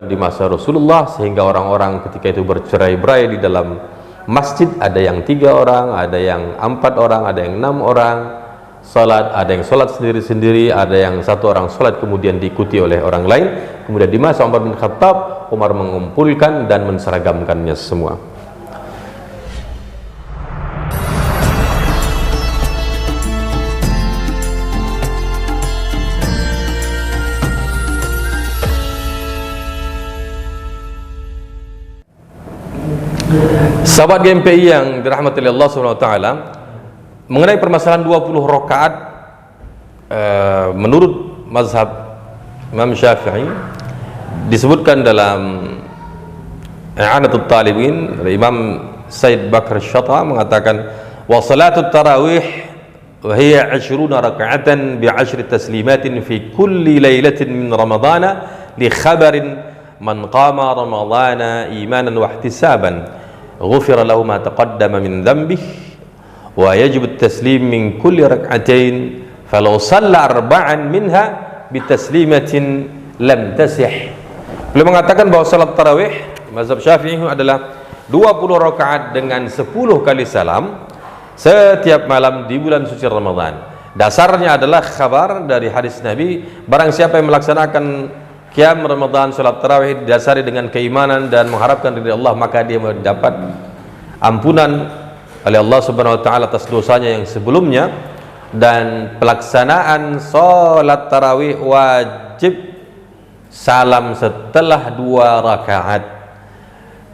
di masa Rasulullah, sehingga orang-orang ketika itu bercerai-berai di dalam masjid. Ada yang 3 orang, ada yang 4 orang, ada yang 6 orang salat, ada yang salat sendiri-sendiri, ada yang 1 orang salat kemudian diikuti oleh orang lain. Kemudian di masa Umar bin Khattab, Umar mengumpulkan dan menseragamkannya semua. Sahabat GMPI yang dirahmati Allah SWT, mengenai permasalahan 20 rakaat menurut mazhab Imam Syafi'i, disebutkan dalam I'anatul Talibin dari Imam Said Bakr Syata mengatakan, wa salatut tarawih wa hiya 20 raka'atan bi 10 taslimatin fi kulli lailatin min ramadhana li khabarin man qama ramadhana imanan wa ihtisaban ghufira lahu ma taqaddama min dhanbihi wa yajibu at-taslim min kulli rak'atain falau shalla arba'an minha bi taslimatin lam tasih. Beliau mengatakan bahwa salat tarawih mazhab Syafi'i adalah 20 rakaat dengan 10 kali salam setiap malam di bulan suci Ramadan. Dasarnya adalah khabar dari hadis Nabi, barang siapa yang melaksanakan Qiyam Ramadan, salat tarawih didasari dengan keimanan dan mengharapkan ridha Allah, maka dia mendapat ampunan oleh Allah Subhanahu wa taala atas dosanya yang sebelumnya. Dan pelaksanaan salat tarawih wajib salam setelah 2 rakaat.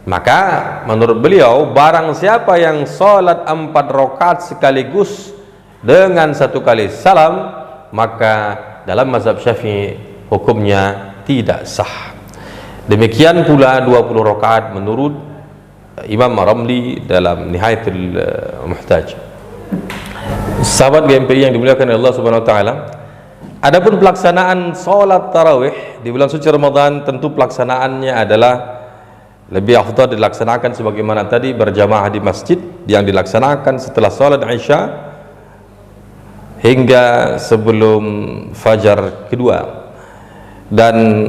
Maka menurut beliau, barang siapa yang salat 4 rakaat sekaligus dengan 1 kali salam, maka dalam mazhab Syafi'i hukumnya tidak sah. Demikian pula 20 rakaat menurut Imam Ramli dalam Nihayatul Muhtaj. Sahabat GMPI yang dimuliakan oleh Allah Subhanahu wa taala, adapun pelaksanaan salat tarawih di bulan suci Ramadan, tentu pelaksanaannya adalah lebih afdal dilaksanakan sebagaimana tadi berjamaah di masjid yang dilaksanakan setelah salat Isya hingga sebelum fajar kedua. Dan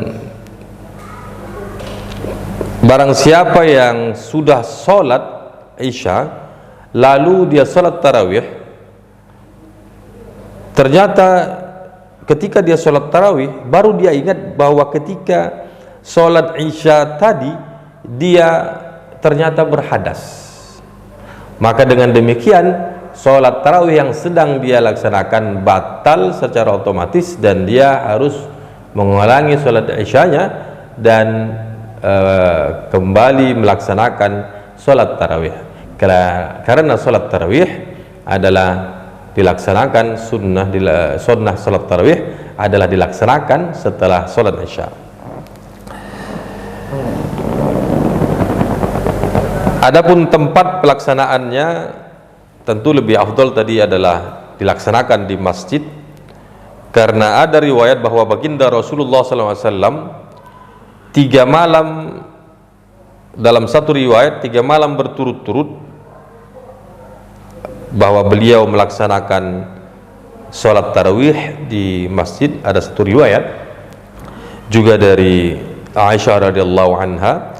barang siapa yang sudah sholat Isya lalu dia sholat tarawih, ternyata ketika dia sholat tarawih baru dia ingat bahwa ketika sholat Isya tadi dia ternyata berhadas, maka dengan demikian sholat tarawih yang sedang dia laksanakan batal secara otomatis dan dia harus mengulangi sholat Isyanya dan kembali melaksanakan sholat tarawih. Karena sholat tarawih adalah dilaksanakan sunnah sholat tarawih adalah dilaksanakan setelah sholat Isya. Adapun tempat pelaksanaannya tentu lebih afdal tadi adalah dilaksanakan di masjid, karena ada riwayat bahwa baginda Rasulullah SAW 3 malam, dalam satu riwayat 3 malam berturut-turut bahwa beliau melaksanakan sholat tarawih di masjid. Ada satu riwayat juga dari Aisyah radhiyallahu anha,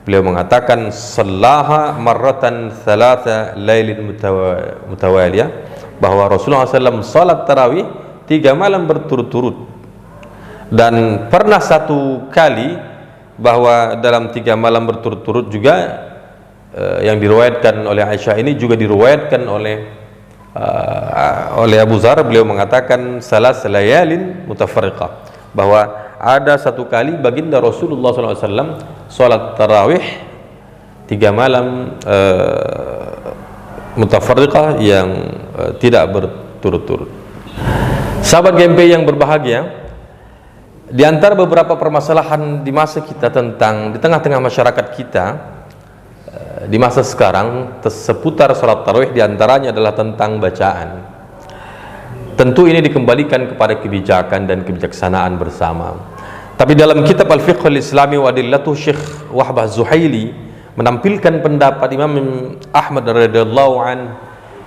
beliau mengatakan sallaha marratan thalatha lailin mutawaliyah, bahwa Rasulullah SAW sholat tarawih 3 malam berturut-turut. Dan pernah satu kali bahwa dalam 3 malam berturut-turut juga yang diriwayatkan oleh Aisyah ini juga diriwayatkan oleh Abu Zar. Beliau mengatakan salas layalin mutafarriqah, bahwa ada satu kali baginda Rasulullah SAW sholat tarawih 3 malam mutafarriqah yang tidak berturut-turut. Sahabat GMP yang berbahagia, di antara beberapa permasalahan di masa kita di tengah-tengah masyarakat kita di masa sekarang seputar salat tarawih, di antaranya adalah tentang bacaan. Tentu ini dikembalikan kepada kebijakan dan kebijaksanaan bersama. Tapi dalam kitab Al-Fiqh Al-Islami wa Adillatuh, Syekh Wahbah Zuhaili menampilkan pendapat Imam Ahmad radhiyallahu an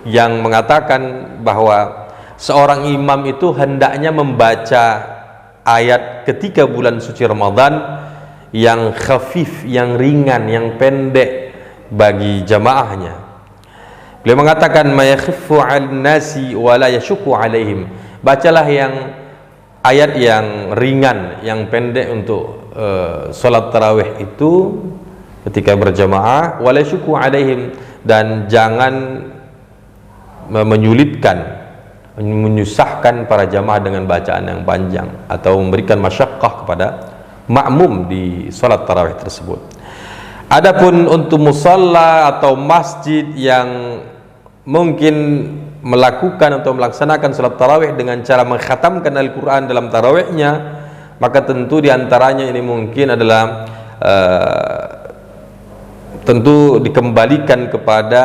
yang mengatakan bahwa seorang imam itu hendaknya membaca ayat ketika bulan suci Ramadan yang khafif, yang ringan, yang pendek bagi jamaahnya. Beliau mengatakan ma yakhiffu 'alan nasi wa la yashukku 'alaihim. Bacalah yang ayat yang ringan, yang pendek untuk salat tarawih itu ketika berjamaah, wa la yashukku 'alaihim, dan jangan menyusahkan para jamaah dengan bacaan yang panjang atau memberikan masyaqqah kepada makmum di salat tarawih tersebut. Adapun untuk musalla atau masjid yang mungkin melakukan atau melaksanakan salat tarawih dengan cara mengkhatamkan Al-Quran dalam tarawihnya, maka tentu diantaranya ini mungkin adalah tentu dikembalikan kepada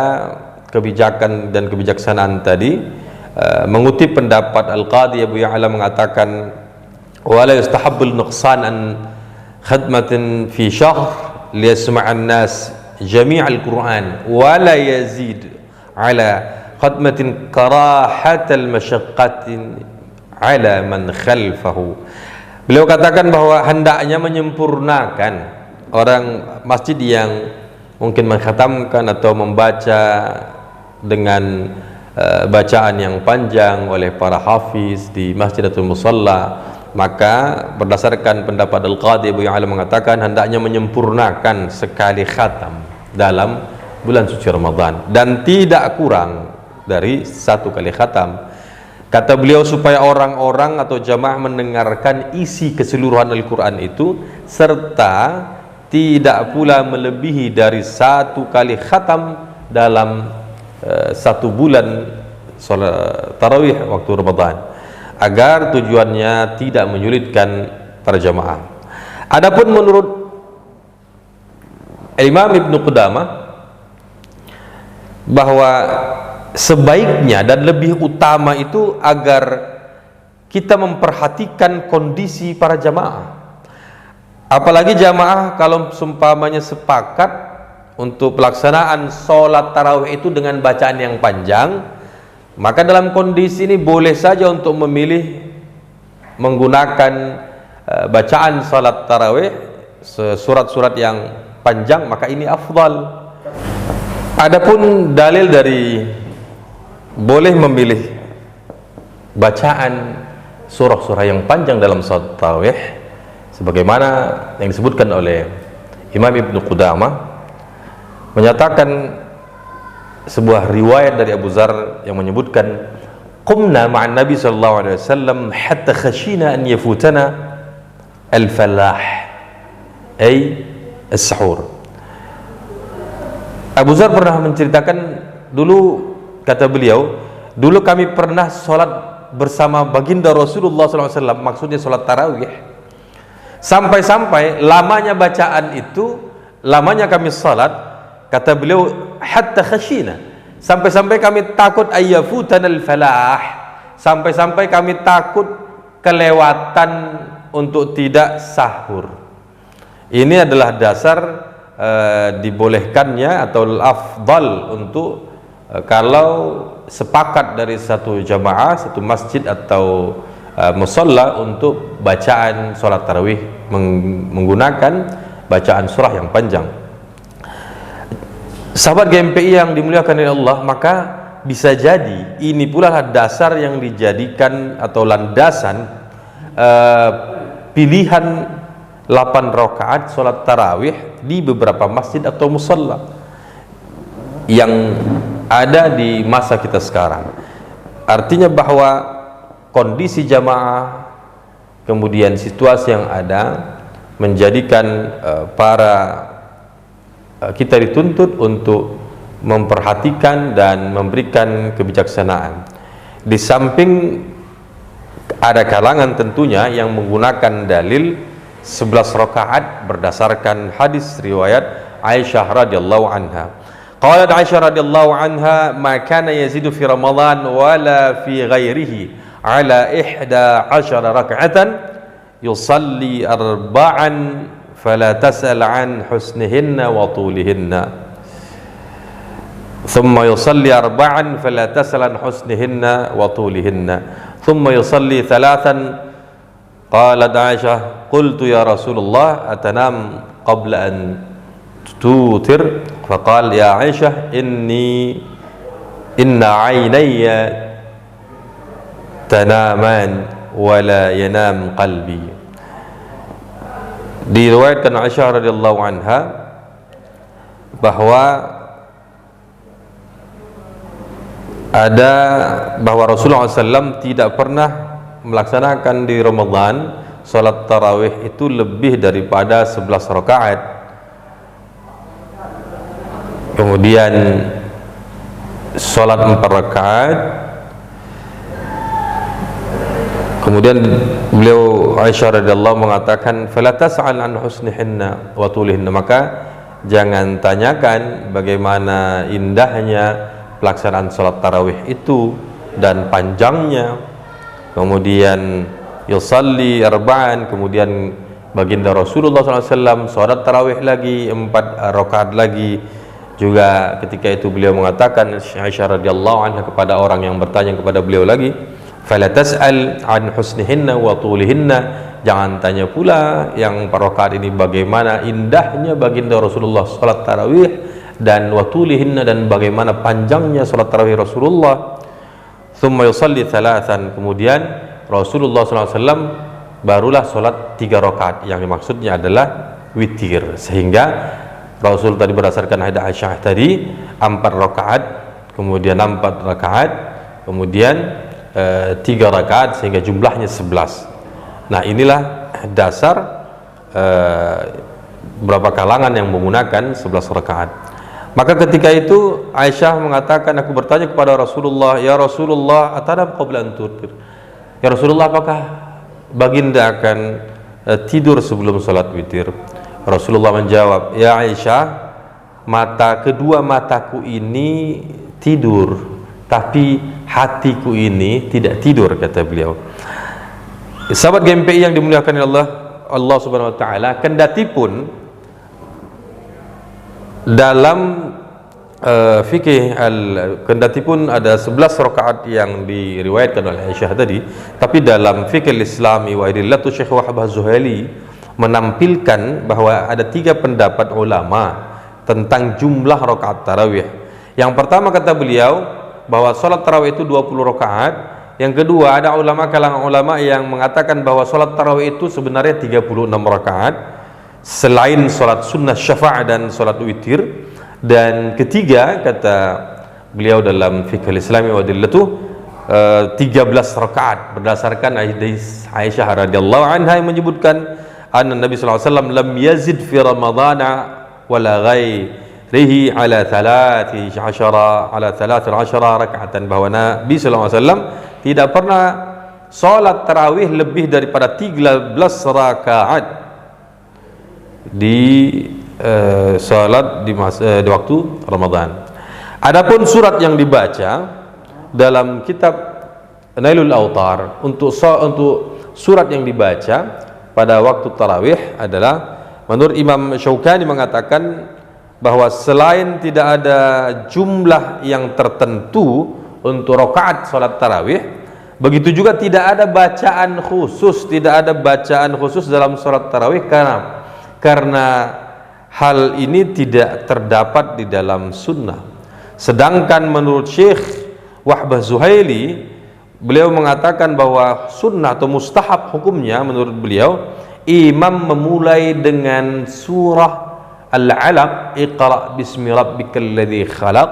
kebijakan dan kebijaksanaan tadi. Mengutip pendapat Al-Qadhi Abu Ya'la mengatakan wala yustahabbul nuqsan an khadmatin fi syahr liyasma'an nas jami'al Qur'an wala yazid ala khadmatin karahatal masyaqqatin ala man khalfahu. Beliau katakan bahwa hendaknya menyempurnakan orang masjid yang mungkin mengkhatamkan atau membaca dengan bacaan yang panjang oleh para hafiz di masjid atau musalla, maka berdasarkan pendapat Al-Qadhi Abu Ya'la mengatakan hendaknya menyempurnakan sekali khatam dalam bulan suci Ramadan dan tidak kurang dari 1 kali khatam. Kata beliau supaya orang-orang atau jamaah mendengarkan isi keseluruhan Al-Quran itu serta tidak pula melebihi dari 1 kali khatam dalam 1 bulan salat tarawih waktu Ramadan, agar tujuannya tidak menyulitkan para jamaah. Adapun menurut Imam Ibnu Qudamah bahwa sebaiknya dan lebih utama itu agar kita memperhatikan kondisi para jamaah. Apalagi jamaah kalau seumpamanya sepakat untuk pelaksanaan sholat tarawih itu dengan bacaan yang panjang, maka dalam kondisi ini boleh saja untuk memilih menggunakan bacaan sholat tarawih surat-surat yang panjang, maka ini afdal. Adapun dalil dari boleh memilih bacaan surah-surah yang panjang dalam sholat tarawih sebagaimana yang disebutkan oleh Imam Ibnu Qudamah, menyatakan sebuah riwayat dari Abu Dzar yang menyebutkan qumna ma'an Nabi sallallahu alaihi wasallam hatta khashina an yafutana al-falah ay as-sahur. Abu Dzar pernah menceritakan dulu, kata beliau, dulu kami pernah sholat bersama baginda Rasulullah SAW, maksudnya sholat tarawih, sampai-sampai lamanya bacaan itu, lamanya kami sholat, kata beliau hatta khashina, sampai-sampai kami takut ayyafutan al-falah, sampai-sampai kami takut kelewatan untuk tidak sahur. Ini adalah dasar dibolehkannya atau afdal untuk kalau sepakat dari satu jamaah, satu masjid atau musalla untuk bacaan sholat tarawih menggunakan bacaan surah yang panjang. Sahabat GMPI yang dimuliakan oleh Allah, maka bisa jadi ini pula dasar yang dijadikan atau landasan pilihan 8 rakaat sholat tarawih di beberapa masjid atau musalla yang ada di masa kita sekarang. Artinya bahwa kondisi jamaah kemudian situasi yang ada menjadikan kita dituntut untuk memperhatikan dan memberikan kebijaksanaan. Di samping ada kalangan tentunya yang menggunakan dalil 11 rakaat berdasarkan hadis riwayat Aisyah radhiyallahu anha. Qalat Aisyah radhiyallahu anha, "Ma kana yazidu fi Ramadan wala fi ghairihi ala 11 rak'atan yusalli arba'an fala tas'al an husnihinna wa tulihinna." ثم يصلي 4 فلا تسأل عن حسنهن وطولهن ثم يصلي 3 Qalat Aisyah, qultu ya Rasulullah atanam qabla an tutir? Faqal ya Aisyah, inna aynayya tanaman wa la yanam qalbi. Diriwayatkan Aisyah radhiyallahu anha bahwa Rasulullah SAW tidak pernah melaksanakan di Ramadan salat tarawih itu lebih daripada 11 rakaat. Kemudian salat 4 rakaat. Kemudian beliau Aisyah radhiyallahu mengatakan, "Fala tas'al an husnihinna wa tulihinna." Maka jangan tanyakan bagaimana indahnya pelaksanaan salat tarawih itu dan panjangnya. Kemudian yusalli arba'an, kemudian baginda Rasulullah SAW salat tarawih lagi 4 rakaat lagi. Juga ketika itu beliau mengatakan, Aisyah radhiyallahu anha kepada orang yang bertanya kepada beliau lagi, fala tas'al an husnihinna wa tulihinna, jangan tanya pula yang 4 rakaat ini bagaimana indahnya baginda Rasulullah salat tarawih, dan wa tulihinna, dan bagaimana panjangnya salat tarawih Rasulullah. Thumma yusalli thalathan, kemudian Rasulullah SAW barulah salat 3 rakaat, yang dimaksudnya adalah witir. Sehingga Rasul tadi berdasarkan hadits Aisyah tadi 4 rakaat, kemudian 4 rakaat, kemudian 3 rakaat, sehingga jumlahnya 11. Nah, inilah dasar beberapa kalangan yang menggunakan 11 rakaat. Maka ketika itu Aisyah mengatakan, aku bertanya kepada Rasulullah, ya Rasulullah, atanam qabla an tutir? Ya Rasulullah, apakah baginda akan tidur sebelum salat witir? Rasulullah menjawab, ya Aisyah, kedua mataku ini tidur, tapi hatiku ini tidak tidur, kata beliau. Sahabat GMPI yang dimuliakan oleh Allah Subhanahu wa taala, kendatipun dalam fikih kendatipun ada 11 rakaat yang diriwayatkan oleh Aisyah tadi, tapi dalam fikih Islami wa idillatu Syekh Wahbah Zuhaili menampilkan bahwa ada 3 pendapat ulama tentang jumlah rakaat tarawih. Yang pertama, kata beliau bahwa salat tarawih itu 20 rakaat. Yang kedua, ada kalangan ulama yang mengatakan bahwa salat tarawih itu sebenarnya 36 rakaat selain salat sunnah syafa' dan salat witir. Dan ketiga, kata beliau dalam fikih Islami wa adillatuh, 13 rakaat berdasarkan hadis Aisyah radhiyallahu anha yang menyebutkan anna Nabi sallallahu alaihi wasallam lam yazid fi ramadhana wala ghairihi ala 13 raka'atan, bahwa Nabi sallallahu alaihi wasallam tidak pernah salat tarawih lebih daripada 13 rakaat di salat di waktu Ramadan. Adapun surat yang dibaca dalam kitab Nailul Autar untuk surat yang dibaca pada waktu tarawih adalah, menurut Imam Syaukani mengatakan bahwa selain tidak ada jumlah yang tertentu untuk rakaat salat tarawih, begitu juga tidak ada bacaan khusus, dalam salat tarawih, karena hal ini tidak terdapat di dalam sunnah. Sedangkan menurut Syekh Wahbah Zuhaili, beliau mengatakan bahwa sunnah atau mustahab hukumnya menurut beliau, imam memulai dengan surah Al-Alaq, Iqra bismi rabbikal ladzi khalaq.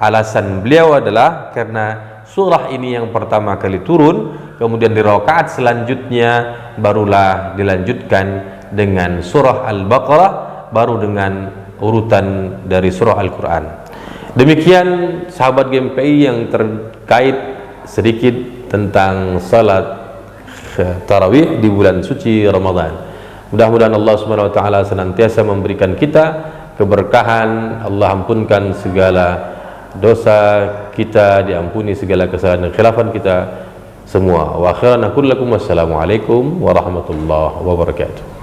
Alasan beliau adalah karena surah ini yang pertama kali turun, kemudian di rakaat selanjutnya barulah dilanjutkan dengan surah Al-Baqarah, baru dengan urutan dari surah Al-Quran. Demikian sahabat GMPI yang terkait sedikit tentang salat tarawih di bulan suci Ramadan. Mudah-mudahan Allah Subhanahu wa taala senantiasa memberikan kita keberkahan. Allah ampunkan segala dosa kita, diampuni segala kesalahan dan khilafan kita semua. Wa akhiran aqul lakum wassalamu alaikum warahmatullahi wabarakatuh.